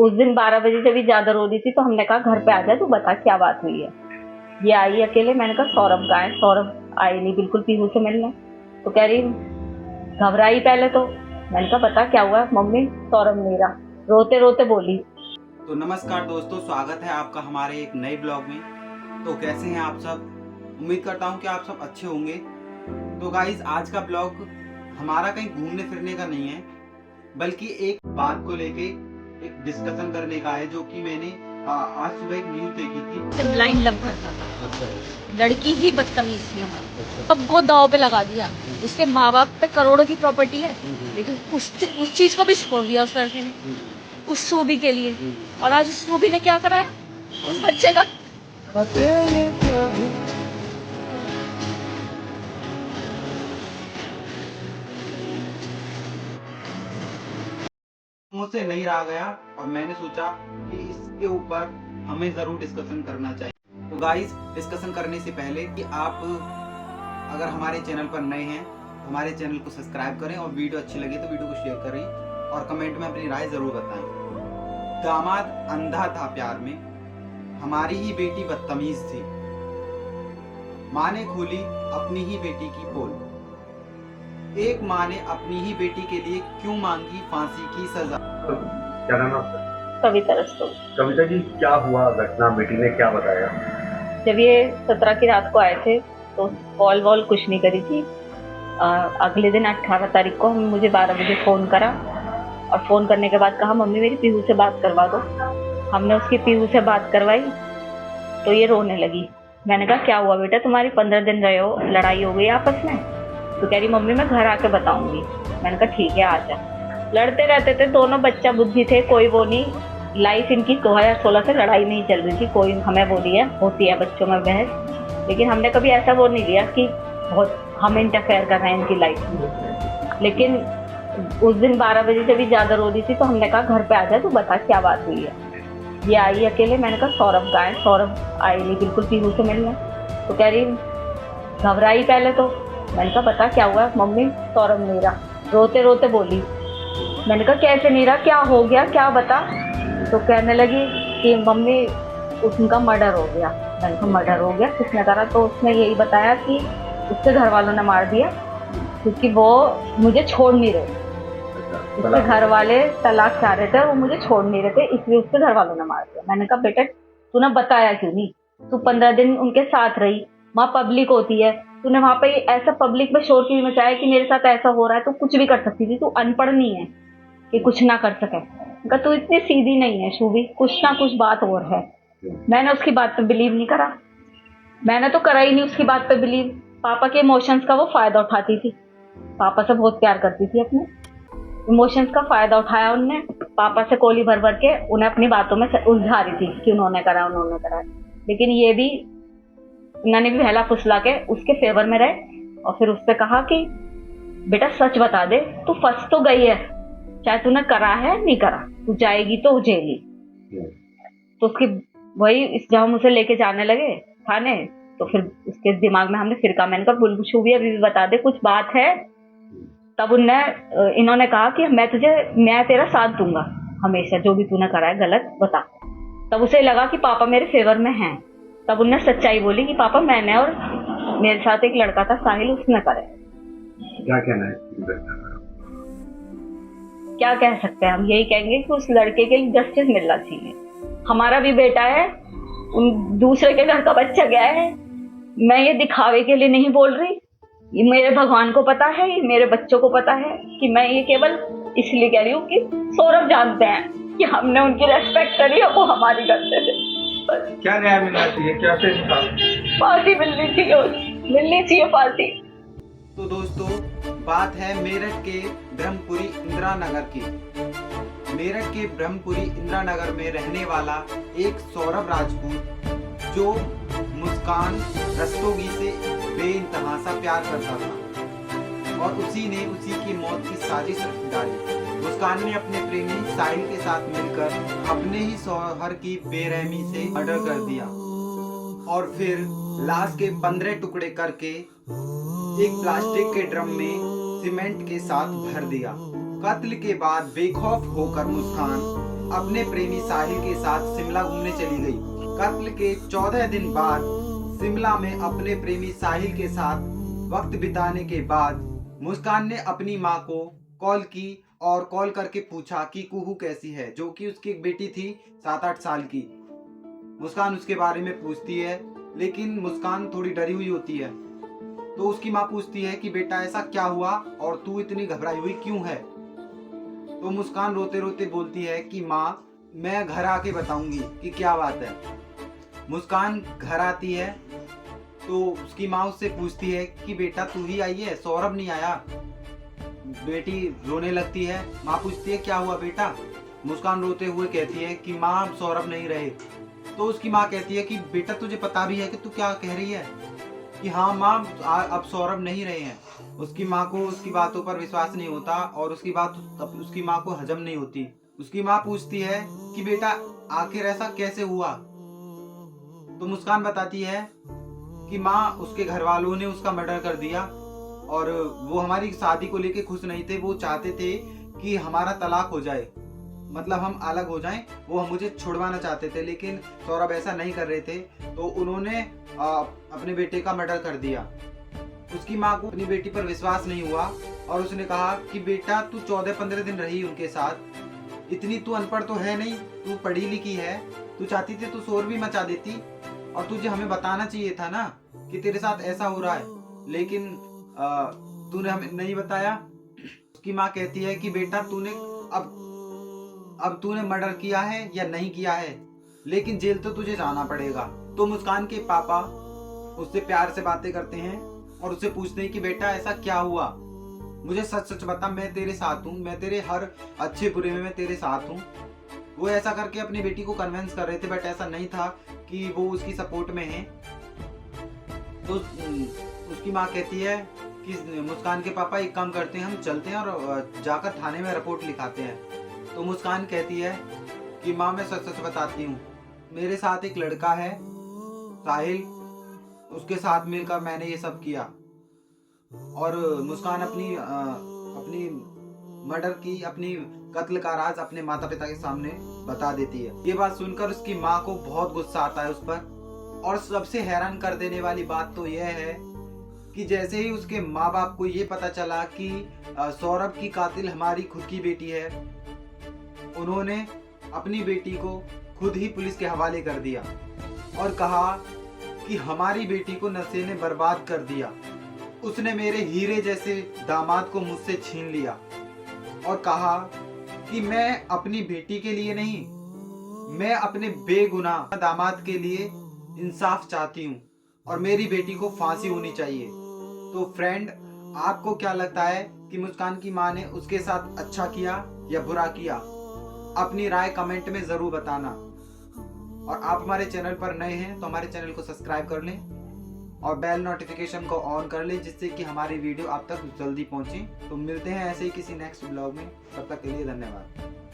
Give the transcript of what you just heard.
उस दिन 12 बजे जब ये ज्यादा रो रही थी तो हमने कहा घर पे आ जा, तू बता क्या बात हुई है। ये आई अकेले, मैंने कहा सौरभ कहाँ है। सौरभ आई नहीं बिल्कुल पीहू से मिलने। तो कह रही घबराई पहले तो। मैंने कहा बता क्या हुआ मम्मी। सौरभ मेरा रोते रोते बोली। तो नमस्कार दोस्तों, स्वागत है आपका हमारे एक नए ब्लॉग में। तो कैसे हैं आप सब? उम्मीद करता हूं कि आप सब अच्छे होंगे। तो गाइज, आज का ब्लॉग हमारा कहीं घूमने फिरने का नहीं है, बल्कि एक बात को लेके एक डिस्कशन करने का है, जो कि मैंने आज सुबह एक न्यूज देखी थी। ब्लाइंड लव करता था, लड़की ही बदतमीज थी हमारी, सबको दाव पे लगा दिया। उसके माँ बाप पे करोड़ों की प्रॉपर्टी है, लेकिन उस चीज को भी छोड़ दिया उस लड़के ने, उस सूबी के लिए। और आज उस सूबी ने क्या करा है उस बच्चे का। मुझसे नहीं रहा गया और मैंने सोचा कि इसके ऊपर हमें जरूर डिस्कशन करना चाहिए। तो गाइस, डिस्कशन करने से पहले कि आप अगर हमारे चैनल पर नए हैं, हमारे चैनल को सब्सक्राइब करें और वीडियो अच्छी लगे तो वीडियो को शेयर करें और कमेंट में अपनी राय जरूर बताएं। दामाद अंधा था प्यार में, हमारी ही बेटी बदतमीज थी। माँ ने खोली अपनी ही बेटी की पोल। एक माँ ने अपनी ही बेटी के लिए क्यों मांगी फांसी की सजा। क्या नाम है आपका? कविता रस्तोगी। कविता जी, क्या हुआ घटना? बेटी ने क्या बताया? जब ये 17 की रात को आए थे तो कॉल वॉल कुछ नहीं करी थी। अगले दिन 18 तारीख को मुझे 12 बजे फ़ोन करा और फ़ोन करने के बाद कहा मम्मी मेरी पीहू से बात करवा दो। हमने उसकी पीहू से बात करवाई तो ये रोने लगी। मैंने कहा क्या हुआ बेटा, तुम्हारी 15 दिन रहे हो, लड़ाई हो गई आपस में? तो कह रही मम्मी मैं घर आके बताऊंगी। मैंने कहा ठीक है आ जा। लड़ते रहते थे दोनों, बच्चा बुद्धि थे, कोई वो नहीं। लाइफ इनकी 2016 से लड़ाई नहीं चल रही थी। कोई हमें वो दिया होती है बच्चों में बहस, लेकिन हमने कभी ऐसा वो नहीं लिया कि बहुत हम इंटरफेयर कर रहे हैं इनकी लाइफ में। लेकिन उस दिन 12 बजे जब ये ज़्यादा रो रही थी तो हमने कहा घर पे आ जा, तू बता क्या बात हुई है। ये आई अकेले, मैंने कहा सौरभ कहाँ है। सौरभ आई नहीं बिल्कुल पीहू से मिलने। तो कह रही घबराई पहले तो। मैंने कहा बता क्या हुआ मम्मी। सौरभ मेरा रोते रोते बोली। मैंने कहा कैसे नीरा, क्या हो गया, क्या बता। तो कहने लगी कि मम्मी उनका मर्डर हो गया। मैंने कहा मर्डर हो गया, किसने करा? तो उसने यही बताया कि उसके घर वालों ने मार दिया क्योंकि वो मुझे छोड़ नहीं रहे। उसके घर वाले तलाक चाह रहे थे, वो मुझे छोड़ नहीं रहे थे, इसलिए उसके घर वालों ने मार दिया। मैंने कहा बेटा तूने बताया क्यों नहीं? तू 15 दिन उनके साथ रही, वहाँ पब्लिक होती है, तूने वहाँ पे ऐसा पब्लिक में शोर क्यों मचाया कि मेरे साथ ऐसा हो रहा है? तू कुछ भी कर सकती थी, तू अनपढ़ नहीं है कि कुछ ना कर सके। कहा तू इतनी सीधी नहीं है शूभी, कुछ ना कुछ बात और है। मैंने उसकी बात पे बिलीव नहीं करा, मैंने तो करा ही नहीं उसकी बात पे बिलीव। पापा के इमोशंस का वो फायदा उठाती थी, पापा से बहुत प्यार करती थी, अपने इमोशंस का फायदा उठाया उनने। पापा से कोली भर भर के उन्हें अपनी बातों में उलझा रही थी कि उन्होंने करा उन्होंने करा। लेकिन ये भी उन्होंने भी बहला फुसला के उसके फेवर में रहे और फिर उससे कहा कि बेटा सच बता दे, तू फंस तो गई है, चाहे तूने करा है नहीं करा, तू जाएगी तो जेली। तो उसकी वही जब हम उसे लेके जाने लगे थाने तो फिर उसके दिमाग में हमने फिरका। मैंने कहा बुलबुशू भी अभी भी बता दे, कुछ बात है। तब इन्होंने कहा कि मैं तेरा साथ दूंगा हमेशा, जो भी तूने करा है गलत बता। तब उसे लगा कि पापा मेरे फेवर में हैं। तब उन्होंने सच्चाई बोली कि पापा मैंने और मेरे साथ एक लड़का था साहिल, उसने करे। क्या कहना है? क्या कह सकते हैं हम? यही कहेंगे कि उस लड़के के लिए जस्टिस मिलना चाहिए। हमारा भी बेटा है, उन दूसरे के घर का बच्चा गया है। मैं ये दिखावे के लिए नहीं बोल रही, ये मेरे भगवान को पता है, ये मेरे बच्चों को पता है कि मैं ये केवल इसलिए कह रही हूँ कि सौरभ जानते हैं कि हमने उनकी रेस्पेक्ट करी और वो हमारी करते थे। क्या न्याय मिलना चाहिए? क्या से फांसी मिलनी चाहिए फांसी। तो दोस्तों, बात है मेरठ के ब्रह्मपुरी इंदिरा नगर की। मेरठ के ब्रह्मपुरी इंदिरा नगर में रहने वाला एक सौरभ राजपूत, जो मुस्कान रस्तोगी से बेइंतहा सा प्यार करता था और उसी ने उसी की मौत की साजिश रच डाली। मुस्कान ने अपने प्रेमी साहिल के साथ मिलकर अपने ही शौहर की बेरहमी से मर्डर कर दिया और फिर लाश के 15 टुकड़े करके एक प्लास्टिक के ड्रम में सीमेंट के साथ भर दिया। कत्ल के बाद बेखौफ होकर मुस्कान अपने प्रेमी साहिल के साथ शिमला घूमने चली गई। कत्ल के 14 दिन बाद शिमला में अपने प्रेमी साहिल के साथ वक्त बिताने के बाद मुस्कान ने अपनी मां को कॉल की और कॉल करके पूछा कि कुहू कैसी है, जो कि उसकी एक बेटी थी 7-8 साल की। मुस्कान उसके बारे में पूछती है, लेकिन मुस्कान थोड़ी डरी हुई होती है। तो उसकी माँ पूछती है कि बेटा ऐसा क्या हुआ और तू इतनी घबराई हुई क्यों है। तो मुस्कान रोते रोते बोलती है कि माँ, मैं घर आके बताऊंगी कि क्या बात है। मुस्कान घर आती है तो उसकी माँ उससे पूछती है कि बेटा तू ही आई है, सौरभ नहीं आया। बेटी रोने लगती है। माँ पूछती है क्या हुआ बेटा। मुस्कान रोते हुए कहती है कि माँ अब सौरभ नहीं रहे। तो उसकी माँ कहती है कि बेटा तुझे पता भी है कि तू क्या कह रही है, कि हाँ माँ अब सौरभ नहीं रहे हैं। उसकी माँ को उसकी बातों पर विश्वास नहीं होता और उसकी बात उसकी माँ को हजम नहीं होती। उसकी माँ पूछती है कि बेटा आखिर ऐसा कैसे हुआ। तो मुस्कान बताती है कि माँ उसके घर वालों ने उसका मर्डर कर दिया और वो हमारी शादी को लेके खुश नहीं थे। वो चाहते थे कि हमारा तलाक हो जाए, मतलब हम अलग हो जाएं। वो मुझे छुड़वाना चाहते थे, लेकिन सौरभ ऐसा नहीं कर रहे थे, तो उन्होंने अपने बेटे का मर्डर कर दिया। उसकी माँ को अपनी बेटी पर विश्वास नहीं हुआ और उसने कहा कि बेटा तू 14-15 दिन रही उनके साथ, इतनी तू अनपढ़ तो है नहीं, तू पढ़ी लिखी है, तू चाहती थी तो शोर भी मचा देती और तुझे हमें बताना चाहिए था ना कि तेरे साथ ऐसा हो रहा है, लेकिन तूने हमें नहीं बताया। उसकी माँ कहती है कि बेटा तूने अब तूने मर्डर किया है या नहीं किया है, लेकिन जेल तो तुझे जाना पड़ेगा। तो मुस्कान के पापा उससे प्यार से बातें करते हैं और उससे पूछते हैं कि बेटा ऐसा क्या हुआ, मुझे सच सच बता, मैं तेरे साथ हूँ, मैं तेरे हर अच्छे बुरे में मैं तेरे साथ हूँ। वो ऐसा करके अपनी बेटी को कन्विंस कर रहे थे, बट ऐसा नहीं था कि वो उसकी सपोर्ट में है। तो उसकी माँ कहती है कि मुस्कान के पापा एक काम करते हैं, हम चलते हैं और जाकर थाने में रिपोर्ट लिखाते हैं। तो मुस्कान कहती है कि माँ मैं सच सच बताती हूँ, मेरे साथ एक लड़का है साहिल, उसके साथ मिलकर मैंने ये सब किया। और मुस्कान अपनी मर्डर की, अपनी कत्ल का राज अपने माता पिता के सामने बता देती है। ये बात सुनकर उसकी माँ को बहुत गुस्सा आता है उस पर। और सबसे हैरान कर देने वाली बात तो यह है कि जैसे ही उसके माँ बाप को ये पता चला कि सौरभ की कातिल हमारी खुद की बेटी है, उन्होंने अपनी बेटी को खुद ही पुलिस के हवाले कर दिया और कहा कि हमारी बेटी को नशे ने बर्बाद कर दिया, उसने मेरे हीरे जैसे दामाद को मुझसे छीन लिया और कहा कि मैं अपनी बेटी के लिए नहीं, मैं अपने बेगुनाह दामाद के लिए इंसाफ चाहती हूँ और मेरी बेटी को फांसी होनी चाहिए। तो फ्रेंड, आपको क्या लगता है कि मुस्कान की माँ ने उसके साथ अच्छा किया या बुरा किया? अपनी राय कमेंट में जरूर बताना। और आप हमारे चैनल पर नए हैं तो हमारे चैनल को सब्सक्राइब कर लें और बेल नोटिफिकेशन को ऑन कर लें, जिससे कि हमारी वीडियो आप तक जल्दी पहुंचे। तो मिलते हैं ऐसे ही किसी नेक्स्ट ब्लॉग में, तब तक के लिए धन्यवाद।